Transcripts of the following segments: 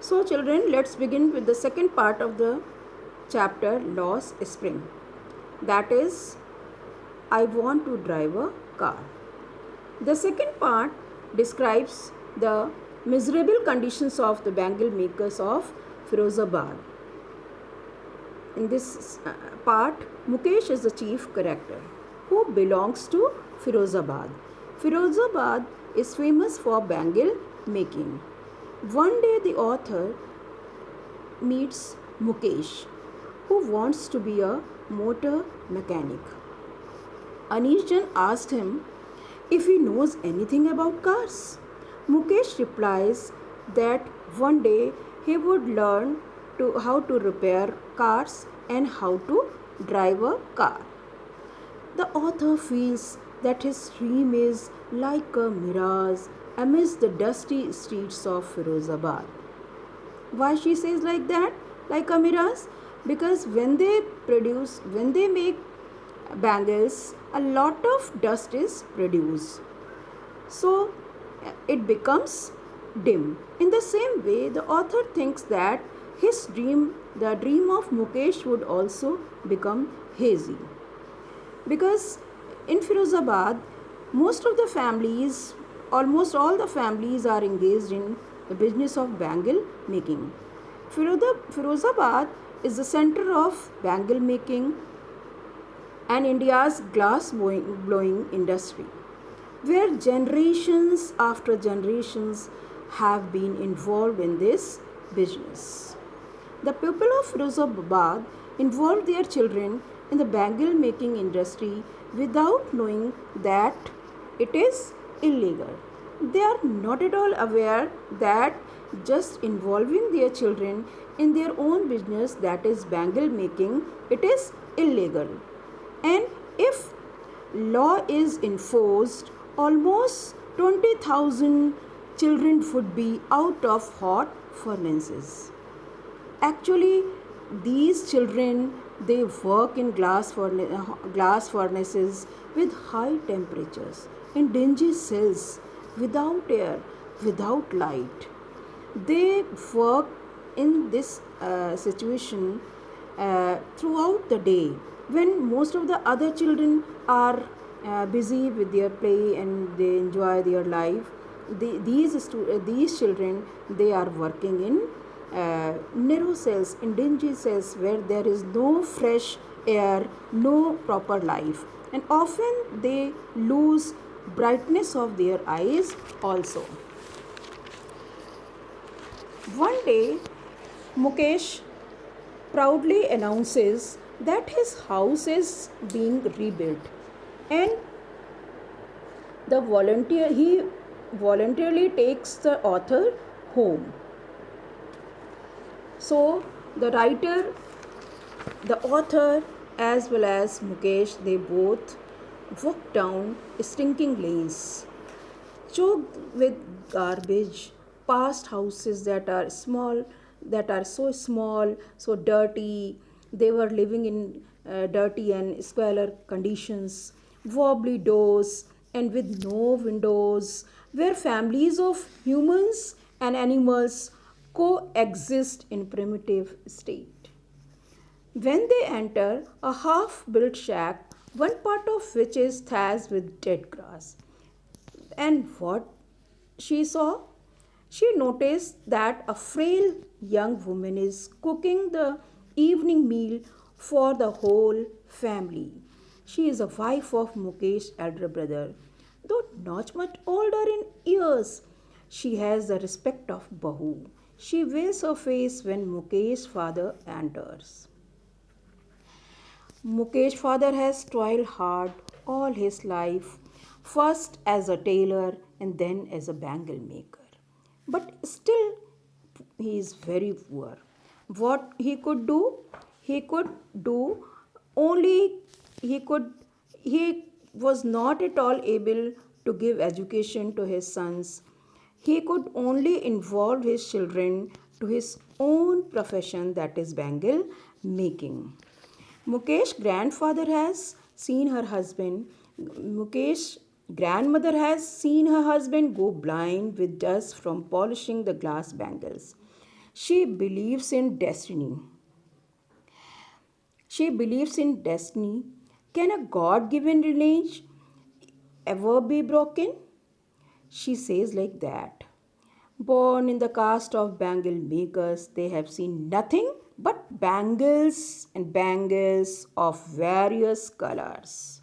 So, children, let's begin with the second part of the chapter Lost Spring. That is, I want to drive a car. The second part describes the miserable conditions of the bangle makers of Firozabad. In this part, Mukesh is the chief character who belongs to Firozabad. Firozabad is famous for bangle making. One day, the author meets Mukesh, who wants to be a motor mechanic. Anishjan asked him if he knows anything about cars. Mukesh replies that one day he would learn how to repair cars and how to drive a car. The author feels that his dream is like a mirage amidst the dusty streets of Firozabad. Why she says like that, like a mirage? Because when they make bangles, a lot of dust is produced, so it becomes dim. In the same way, the author thinks that the dream of Mukesh, would also become hazy, because in Firozabad, almost all the families are engaged in the business of bangle making. Firozabad is the center of bangle making and India's glass blowing industry, where generations after generations have been involved in this business. The people of Firozabad involved their children in the bangle making industry without knowing that it is illegal. They are not at all aware that just involving their children in their own business, that is bangle making, it is illegal. And if law is enforced, almost 20,000 children would be out of hot furnaces. Actually, these children, they work in glass furnaces with high temperatures, in dingy cells, without air, without light. They work in this situation throughout the day, when most of the other children are busy with their play and they enjoy their life. These children, they are working in narrow cells, in dingy cells, where there is no fresh air, no proper life, and often they lose brightness of their eyes also. One day, Mukesh proudly announces that his house is being rebuilt, and he voluntarily takes the author home. So the author as well as Mukesh, they both walk down stinking lanes, choked with garbage, past houses that are so small, so dirty. They were living in dirty and squalor conditions, wobbly doors, and with no windows, where families of humans and animals coexist in primitive state. When they enter a half built shack, one part of which is thatched with dead grass, and what she saw? She noticed that a frail young woman is cooking the evening meal for the whole family. She is a wife of Mukesh's elder brother, though not much older in years. She has the respect of Bahu. She veils her face when Mukesh's father enters. Mukesh's father has toiled hard all his life, first as a tailor and then as a bangle maker. But still, he is very poor. What he could do? He could do only, he could, he was not at all able to give education to his sons. He could only involve his children to his own profession, that is bangle making. Mukesh's grandfather has seen her husband. Mukesh's grandmother has seen her husband go blind with dust from polishing the glass bangles. She believes in destiny. She believes in destiny. Can a God given lineage ever be broken? She says like that. Born in the caste of bangle makers, they have seen nothing but bangles and bangles of various colors.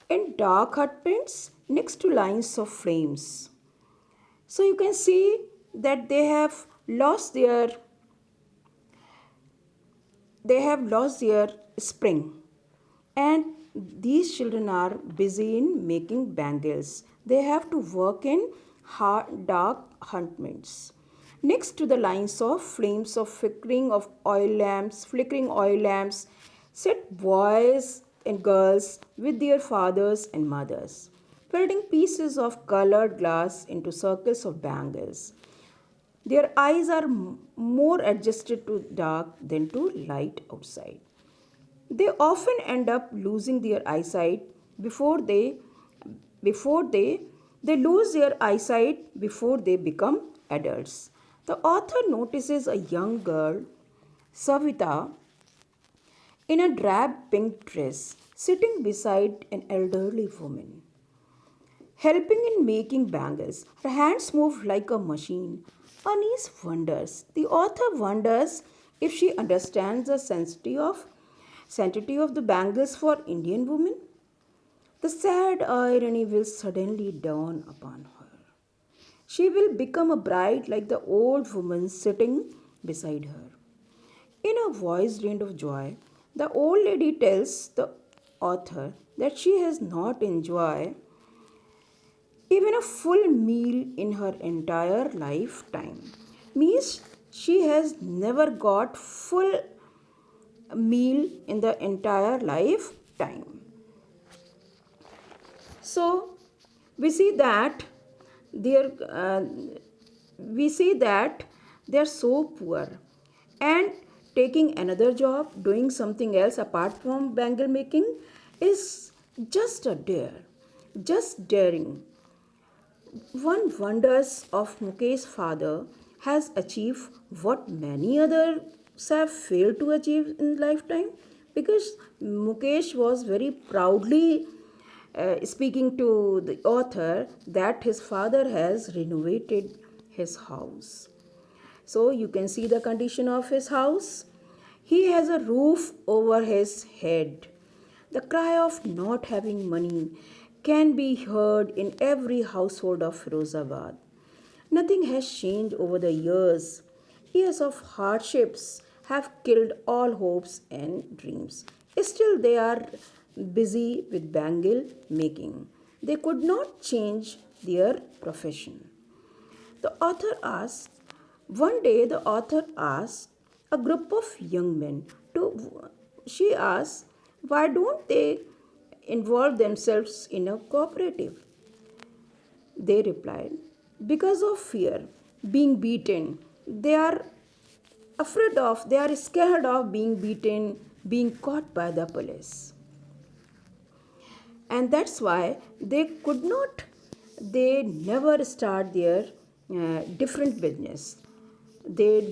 In dark hut prints next to lines of flames. So you can see that they have lost their spring, and these children are busy in making bangles. They have to work in hard, dark huntsments. Next to the lines of flames of flickering oil lamps, sit boys and girls with their fathers and mothers, building pieces of colored glass into circles of bangles. Their eyes are more adjusted to dark than to light outside. They often end up losing their eyesight before they lose their eyesight before they become adults. The author notices a young girl, Savita, in a drab pink dress, sitting beside an elderly woman, helping in making bangles. Her hands move like a machine. Anise wonders. The author wonders if she understands the sanctity of the bangles for Indian women. The sad irony will suddenly dawn upon her. She will become a bride like the old woman sitting beside her. In a voice drained of joy, the old lady tells the author that she has not enjoyed even a full meal in her entire lifetime. Means she has never got full meal in the entire lifetime. So we see that they uh, we see that they are so poor, and taking another job, doing something else apart from bangle making, is just a dare, just daring. One wonders if Mukesh's father has achieved what many others have failed to achieve in lifetime, because Mukesh was very proudly speaking to the author that his father has renovated his house. So you can see the condition of his house. He has a roof over his head. The cry of not having money can be heard in every household of Firozabad. Nothing has changed over the years. Years of hardships have killed all hopes and dreams. Still, they are busy with bangle making. They could not change their profession. The author asks, One day the author asked a group of young men she asked, why don't they involve themselves in a cooperative? They replied, because of fear, being beaten. They are scared of being beaten, being caught by the police. And that's why they never start their different business. They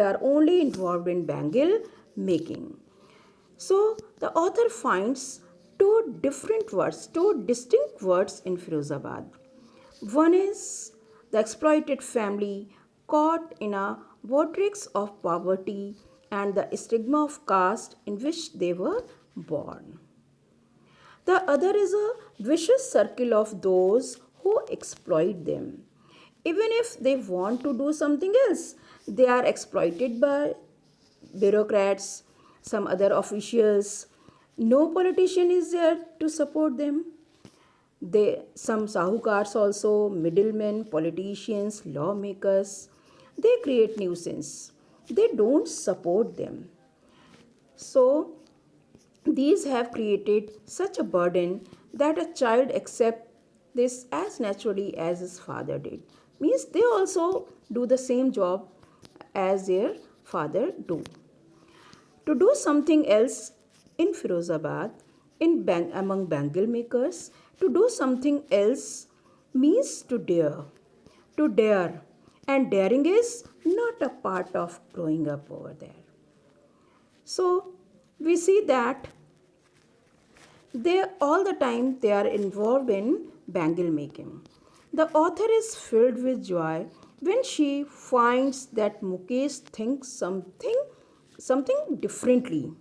are only involved in bangle making. So the author finds two distinct words in Firozabad. One is the exploited family caught in a vortex of poverty and the stigma of caste in which they were born. The other is a vicious circle of those who exploit them. Even if they want to do something else, they are exploited by bureaucrats, some other officials. No politician is there to support them. Some sahukars also, middlemen, politicians, lawmakers, they create nuisance. They don't support them. So these have created such a burden that a child accepts this as naturally as his father did. Means they also do the same job as their father do. To do something else in Firozabad, among bangle makers, to do something else means to dare. To dare. and daring is not a part of growing up over there. So we see that they all the time they are involved in bangle making. The author is filled with joy when she finds that Mukesh thinks something differently.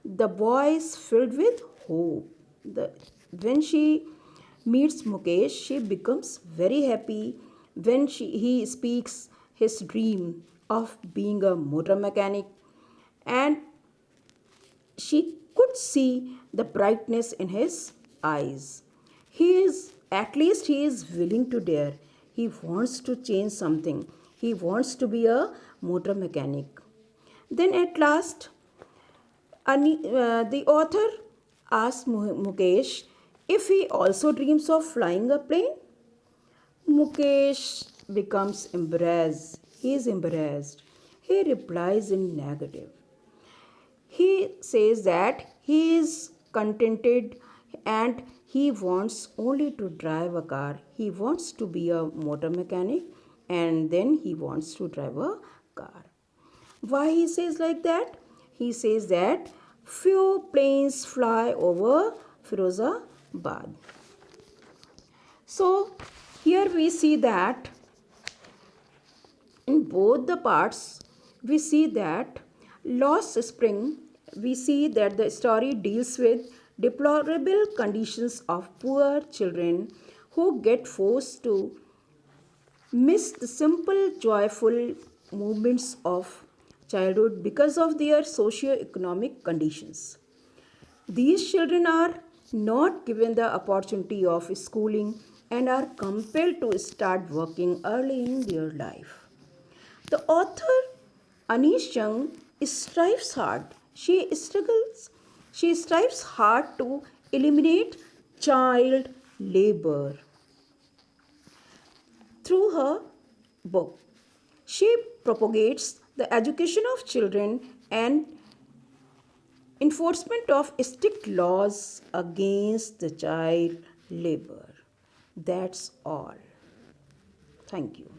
The boy is filled with hope. When she meets Mukesh, she becomes very happy when he speaks his dream of being a motor mechanic, and she could see the brightness in his eyes. At least he is willing to dare. He wants to change something. He wants to be a motor mechanic. Then at last, the author asked Mukesh if he also dreams of flying a plane. Mukesh becomes embarrassed. He is embarrassed. He replies in negative. He says that he is contented and he wants only to drive a car. He wants to be a motor mechanic and then he wants to drive a car. Why he says like that? He says that few planes fly over Firozabad. So here we see that in both the parts we see that Lost Spring, we see that the story deals with deplorable conditions of poor children who get forced to miss the simple joyful moments of childhood because of their socio-economic conditions. These children are not given the opportunity of schooling and are compelled to start working early in their life. The author Anish Jung strives hard. She strives hard to eliminate child labor through her book. She propagates the education of children and enforcement of strict laws against the child labor. That's all. Thank you.